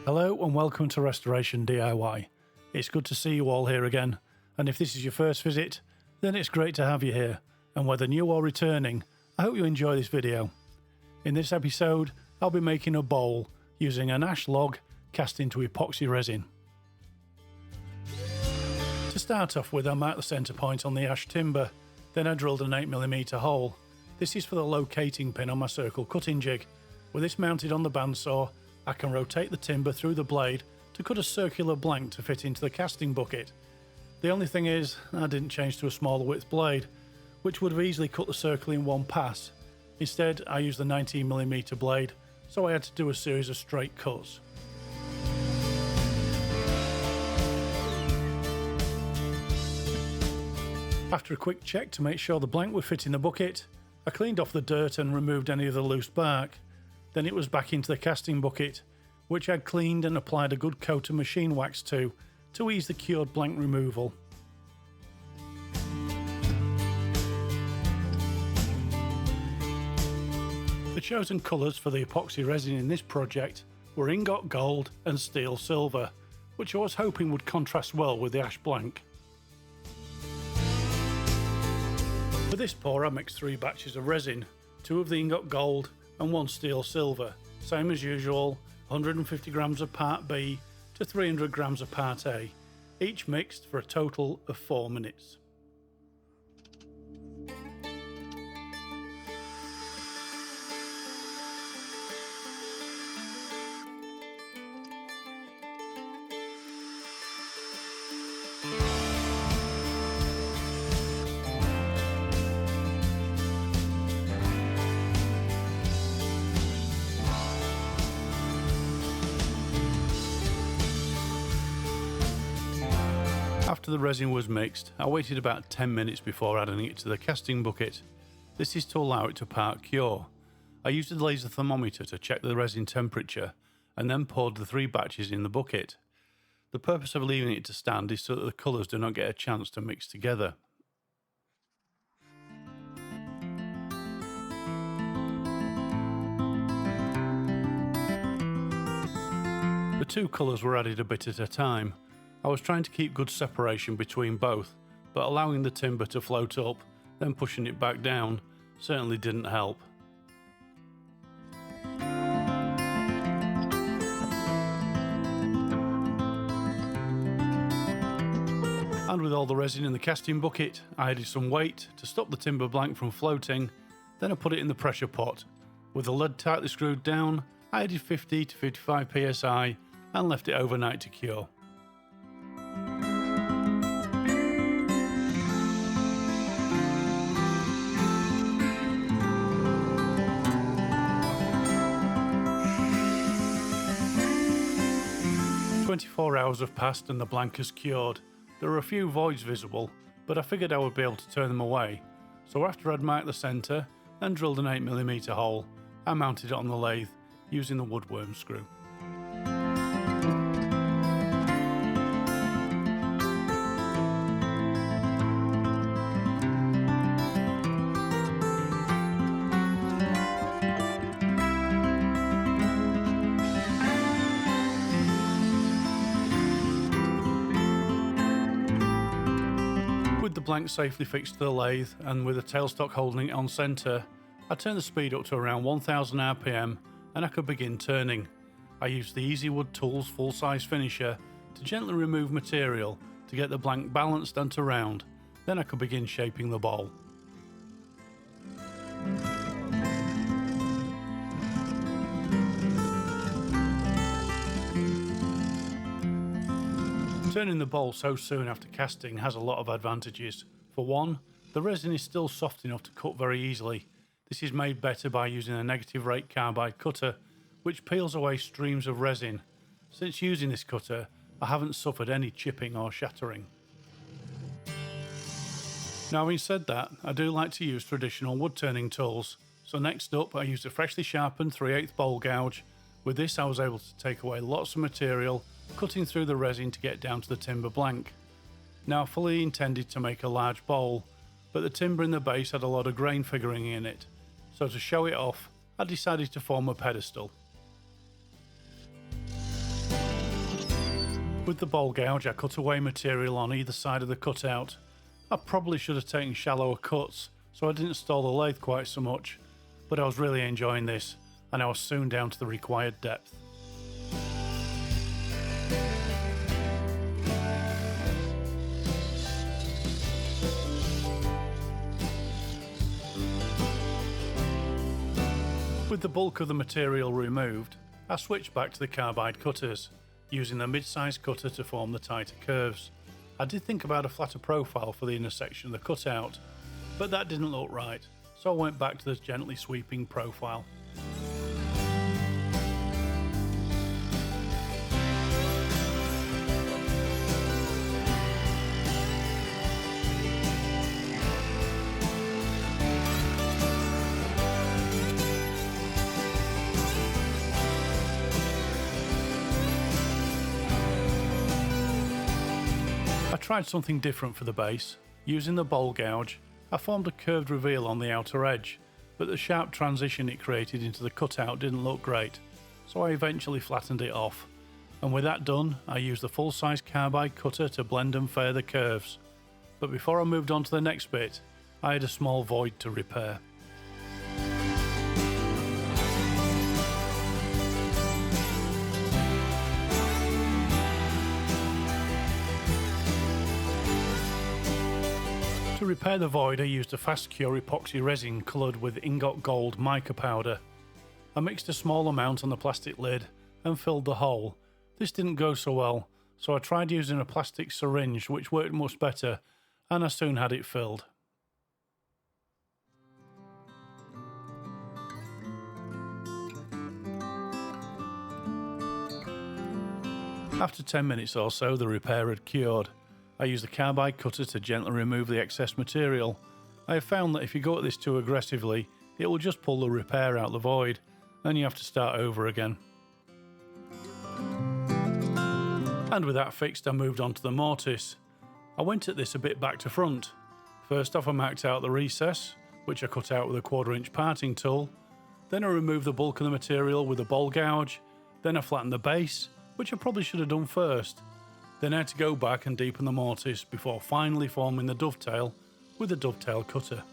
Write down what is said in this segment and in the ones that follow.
Hello and welcome to Restoration DIY. It's good to see you all here again, and if this is your first visit, then it's great to have you here, and whether new or returning, I hope you enjoy this video. In this episode, I'll be making a bowl using an ash log cast into epoxy resin. To start off with, I marked the centre point on the ash timber, then I drilled an 8mm hole. This is for the locating pin on my circle cutting jig. With this mounted on the bandsaw, I can rotate the timber through the blade to cut a circular blank to fit into the casting bucket. The only thing is, I didn't change to a smaller width blade, which would have easily cut the circle in one pass. Instead, I used the 19mm blade, so I had to do a series of straight cuts. After a quick check to make sure the blank would fit in the bucket, I cleaned off the dirt and removed any of the loose bark. Then it was back into the casting bucket, which I'd cleaned and applied a good coat of machine wax to ease the cured blank removal. The chosen colours for the epoxy resin in this project were Ingot Gold and Steel Silver, which I was hoping would contrast well with the ash blank. For this pour I mixed 3 batches of resin, 2 of the Ingot Gold and 1 Steel Silver, same as usual, 150 grams of part B to 300 grams of part A, each mixed for a total of 4 minutes. After the resin was mixed, I waited about 10 minutes before adding it to the casting bucket. This is to allow it to part cure. I used a laser thermometer to check the resin temperature and then poured the 3 batches in the bucket. The purpose of leaving it to stand is so that the colours do not get a chance to mix together. The 2 colours were added a bit at a time. I was trying to keep good separation between both, but allowing the timber to float up, then pushing it back down, certainly didn't help. And with all the resin in the casting bucket, I added some weight to stop the timber blank from floating, then I put it in the pressure pot. With the lid tightly screwed down, I added 50 to 55 psi and left it overnight to cure. "24 hours have passed and the blank has cured. There are a few voids visible, but I figured I would be able to turn them away. So after I'd marked the centre and drilled an 8mm hole, I mounted it on the lathe using the woodworm screw. With the blank safely fixed to the lathe and with the tailstock holding it on centre, I turned the speed up to around 1000 RPM and I could begin turning. I used the Easy Wood Tools full-size finisher to gently remove material to get the blank balanced and to round, then I could begin shaping the bowl. Turning the bowl so soon after casting has a lot of advantages. For one, the resin is still soft enough to cut very easily. This is made better by using a negative rate carbide cutter, which peels away streams of resin. Since using this cutter, I haven't suffered any chipping or shattering. Now, having said that, I do like to use traditional wood turning tools. So next up, I used a freshly sharpened 3/8 bowl gouge. With this, I was able to take away lots of material, cutting through the resin to get down to the timber blank. Now, I fully intended to make a large bowl, but the timber in the base had a lot of grain figuring in it, so to show it off, I decided to form a pedestal. With the bowl gouge, I cut away material on either side of the cutout. I probably should have taken shallower cuts so I didn't stall the lathe quite so much, but I was really enjoying this and I was soon down to the required depth. With the bulk of the material removed, I switched back to the carbide cutters, using the mid-size cutter to form the tighter curves. I did think about a flatter profile for the inner section of the cutout, but that didn't look right, so I went back to the gently sweeping profile. I tried something different for the base. Using the bowl gouge, I formed a curved reveal on the outer edge, but the sharp transition it created into the cutout didn't look great, so I eventually flattened it off. And with that done, I used the full-size carbide cutter to blend and fare the curves. But before I moved on to the next bit, I had a small void to repair. To repair the void, I used a fast cure epoxy resin coloured with Ingot gold mica powder. I mixed a small amount on the plastic lid and filled the hole. This didn't go so well, so I tried using a plastic syringe, which worked much better, and I soon had it filled. After 10 minutes or so, the repair had cured. I used the carbide cutter to gently remove the excess material. I have found that if you go at this too aggressively, it will just pull the repair out the void, and you have to start over again. And with that fixed, I moved on to the mortise. I went at this a bit back to front. First off, I marked out the recess, which I cut out with a 1/4 inch parting tool. Then I removed the bulk of the material with a bowl gouge. Then I flattened the base, which I probably should have done first. Then I had to go back and deepen the mortise before finally forming the dovetail with a dovetail cutter.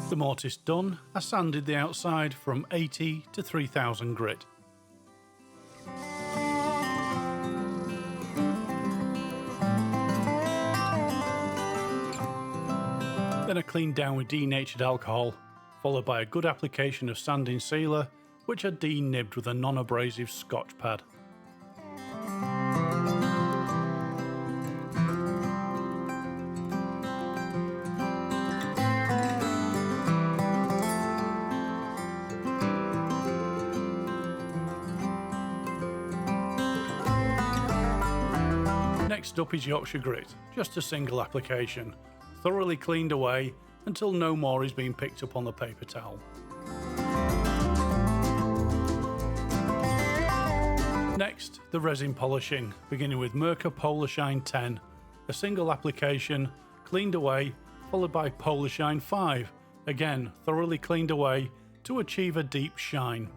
The mortise done, I sanded the outside from 80 to 3000 grit. Then I cleaned down with denatured alcohol, followed by a good application of sanding sealer, which I de-nibbed with a non-abrasive Scotch pad. Next up is Yorkshire grit, just a single application, thoroughly cleaned away until no more is being picked up on the paper towel. Next, the resin polishing, beginning with Mirka Polar Shine 10, a single application, cleaned away, followed by Polar Shine 5, again thoroughly cleaned away to achieve a deep shine.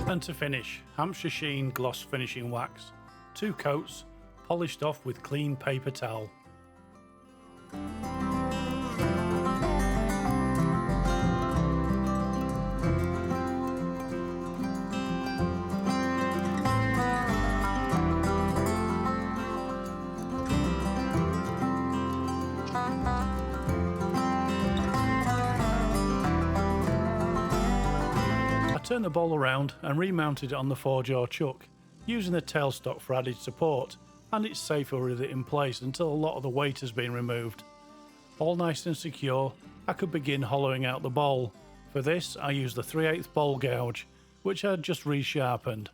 And to finish, Hampshire Sheen Gloss Finishing Wax, 2 coats, polished off with clean paper towel. Turned the bowl around and remounted it on the 4-jaw chuck, using the tailstock for added support, and it's safer with it in place until a lot of the weight has been removed. All nice and secure, I could begin hollowing out the bowl, For this I used the 3/8 bowl gouge, which I had just resharpened.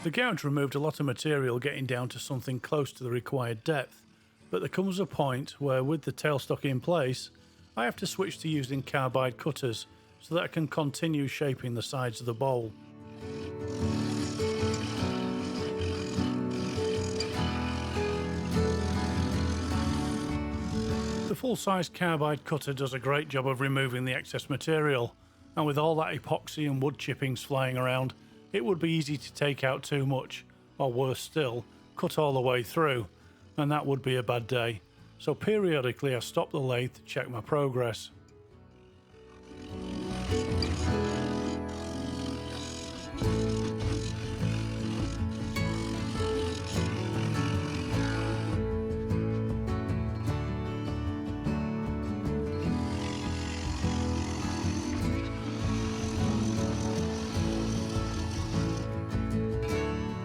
The gouge removed a lot of material getting down to something close to the required depth, but there comes a point where with the tailstock in place, I have to switch to using carbide cutters so that I can continue shaping the sides of the bowl. The full-size carbide cutter does a great job of removing the excess material, and with all that epoxy and wood chippings flying around, it would be easy to take out too much, or worse still, cut all the way through, and that would be a bad day. So periodically I stop the lathe to check my progress.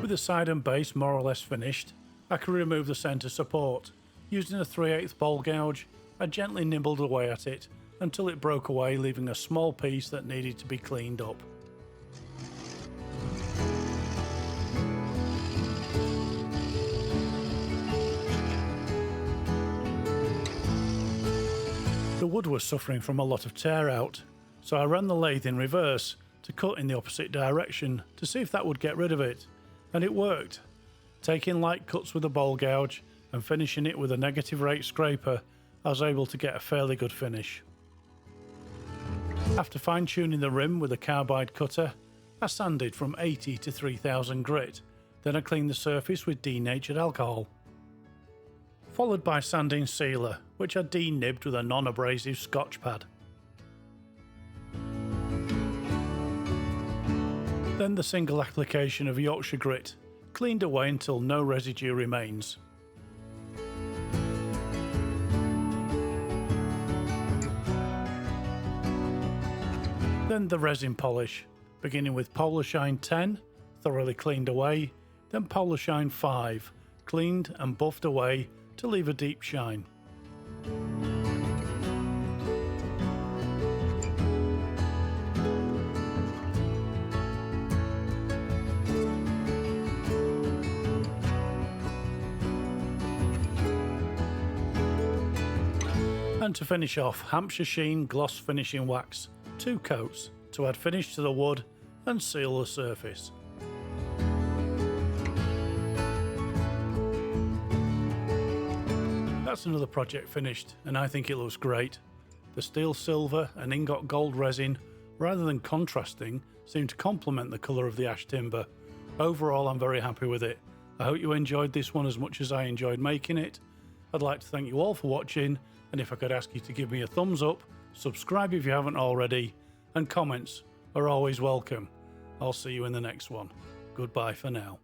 With the side and base more or less finished, I can remove the centre support. Using a 3/8 bowl gouge, I gently nibbled away at it until it broke away, leaving a small piece that needed to be cleaned up. The wood was suffering from a lot of tear out, so I ran the lathe in reverse to cut in the opposite direction to see if that would get rid of it, and it worked. Taking light cuts with a bowl gouge and finishing it with a negative rate scraper, I was able to get a fairly good finish. After fine tuning the rim with a carbide cutter, I sanded from 80 to 3000 grit, then I cleaned the surface with denatured alcohol. Followed by sanding sealer, which I denibbed with a non-abrasive Scotch pad. Then the single application of Yorkshire grit, cleaned away until no residue remains. Then the resin polish, beginning with Polar Shine 10, thoroughly cleaned away, then Polar Shine 5, cleaned and buffed away to leave a deep shine. And to finish off, Hampshire Sheen Gloss Finishing Wax, 2 coats to add finish to the wood and seal the surface. That's another project finished, and I think it looks great. The steel silver and ingot gold resin, rather than contrasting, seem to complement the colour of the ash timber. Overall, I'm very happy with it. I hope you enjoyed this one as much as I enjoyed making it. I'd like to thank you all for watching, and if I could ask you to give me a thumbs up, subscribe if you haven't already, and comments are always welcome. I'll see you in the next one. Goodbye for now.